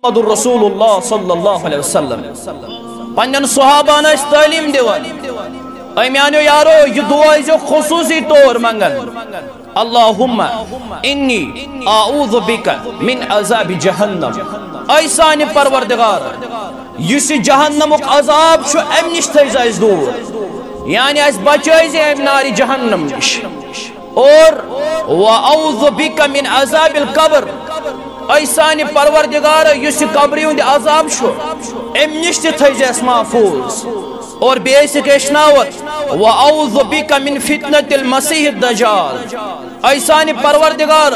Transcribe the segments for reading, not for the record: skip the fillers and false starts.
मुहम्मदुर रसूलुल्लाह सल्लल्लाहु अलैहि वसल्लम पन्नन सहाबान तालीम दिवान अमियानो यारो यह दुआ जो खुसूसी तौर मंगन अल्लाहुम्मा इन्नी आऊज़ु बिका मिन अज़ाबि जहन्नम ऐसानि परवरदिगार युस जहन्नमुक अज़ाब छु अम निश थैज़ अस दूर यानी अस बचैज़ अम नारि जहन्नम निश और व आऊज़ु बिका मिन अज़ाबिल कब्र ऐसानि परवरदिगार युस कब्र हुंद अज़ाब छु अम निश थैज़ अस महफूज और बेसिक एशनावत व आऊज़ु बिका मिन फितनतिल मसीह दज्जाल ऐसानि परवरदिगार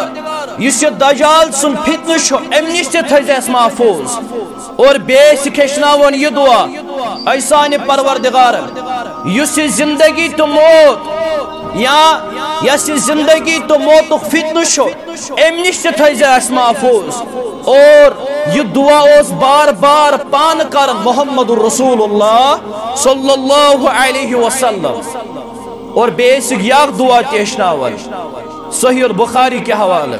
युस दज्जाल सुन फितन छु अम निश थैज़ अस महफूज और बेसिक एशनावन यह दुआ ऐसानि परवरदिगार युस जिंदगी तो मौत या यस जिंदगी तो मौत फितन छु अम निश थैज़ अस महफूज और यह दुआ उस बार बार पान कर मुहम्मदुर रसूलुल्लाह सल्लल्लाहु अलैहि वसल्लम और बेसिक याक दुआ तेशनावन सही बुखारी के हवाले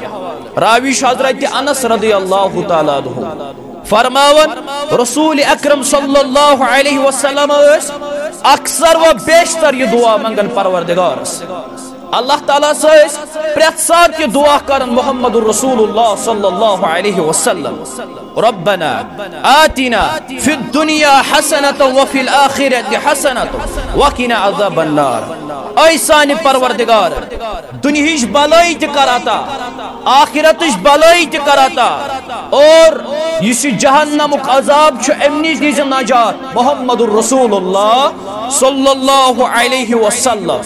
रावी हज़रत अनस रज़ियल्लाहु ताला अन्हु फरमावन रसूल अकरम सल्लल्लाहु अलैहि वसल्लम अक्सर व बेशतर यह दुआ मंगन परवरदिगार अल्लाह ताला से प्रत सात यह दुआ करन मुहम्मदुर रसूलुल्लाह सल्लल्लाहु अलैहि वसल्लम रब्बना आतिना फिद दुनिया हसनतन व फिल आखिरति हसनतन व किना अज़ाबन नार ऐसानि परवरदिगार दुनियाच भलाई त कराता आखिरतच भलाई त कराता और युस जहन्नमुक अज़ाब छु अम निश दीज नजात मुहम्मदुर रसूलुल्लाह सल्लल्लाहु अलैहि वसल्लम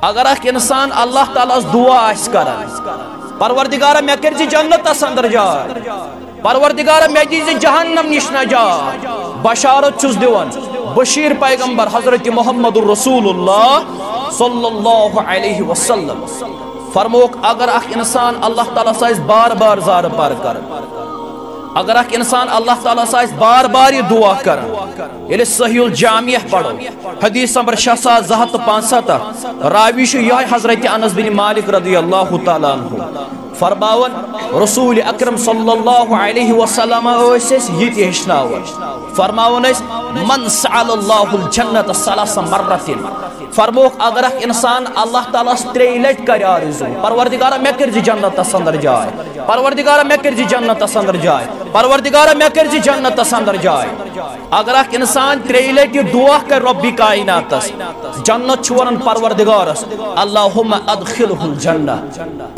अगर अख इंसान अल्लाह ताला दुआ आस करन परवरदिगार मे कर जन्नत अंदर जाय परवरदिगार मे दीज जहन्नम निश नजात बशारत छुस दिवन बशीर पैगंबर हजरत मुहम्मदुर रसूलुल्लाह सल्लल्लाहु अलैहि वसल्लम फरमोक अगर अख इंसान अल्लाह ताला से बार बार ज़ार पार कर अगर अख इंसान अल्लाह ताला से बार बार ये दुआ कर ये सहीउल जामिया पढ़ो हदीस नंबर 6265 रावी यह हजरत अनस बिन मालिक रज़ियल्लाहु ताला अन्हु फरमावन रसूल अकरम सल्लल्लाहु अलैहि वसल्लम ये हेचनावन फरमावन मन सअलल्लाहुल जन्नत सलास मर्रतिन फरमोक अगर इंसान अल्लाह ताला 3 लट कर आरज़ू परवरदिगार मे कर जन्नत अंदर जाय परवरदिगार मे कर जन्नत अंदर जाय परवरदिगार मे कर जन्नत अंदर जाय अगर इंसान 3 लट दुआ कर रब्बी कायनात जन्नत वन परवरदिगार अल्लाहुम्मा अदखिलहुल जन्नह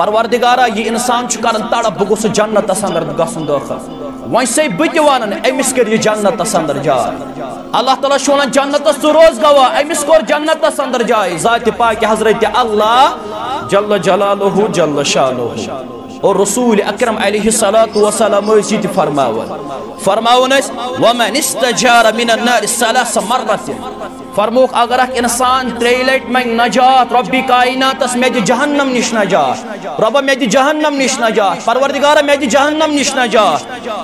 परवरदिगार ये इंसान कर तड़प बह गोस जन्नत अंदर गसन दाखिल वन से बत वन अमिस कर ये जन्नत अंदर जाय अल्लाह ताला वन जन्नत तो रोज गवाह अमिस कोर जन्नत अंदर जाय ज़ात पाक हजरत अल्लाह जल्ल जलालुहु जल्ल शानुहु और रसूल अकरम अलैहिस्सलातु वस्सलाम फरमावन वमन इस्तजारा मिनन नार सलास मर्रतिन फरमोक अगर इंसान 3 लट मंग नजात रब्बी कायनातस मे जहन्नम निश नजात रब मे जहन्नम निश नजात परवरदिगार मे जहन्नम निश नजात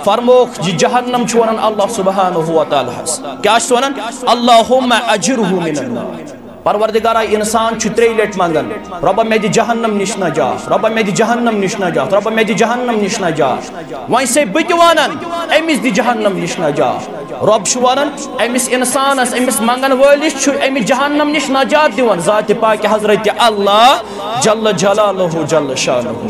फरमोक जहन्नम छु वनन अल्लाह सुब्हानहु व तआला क्या छु वनन अल्लाहुम्मा अजिरहु मिनन नार परवरदिगार इंसान 3 लट मंगन रब मे जहन्नम निश नजात रब मे जहन्नम निश नजात रब मे जहन्नम निश नजात वन से बत वनन अमिस दि जहन्नम निश नजात रब छु वनन अमिस इंसानस अमिस मंगन वलिस छु अमिस जहन्नम निश नजात दिवन ज़ात पाक हजरत अल्लाह जल्ल जलालुहु जल्ल शानुहु।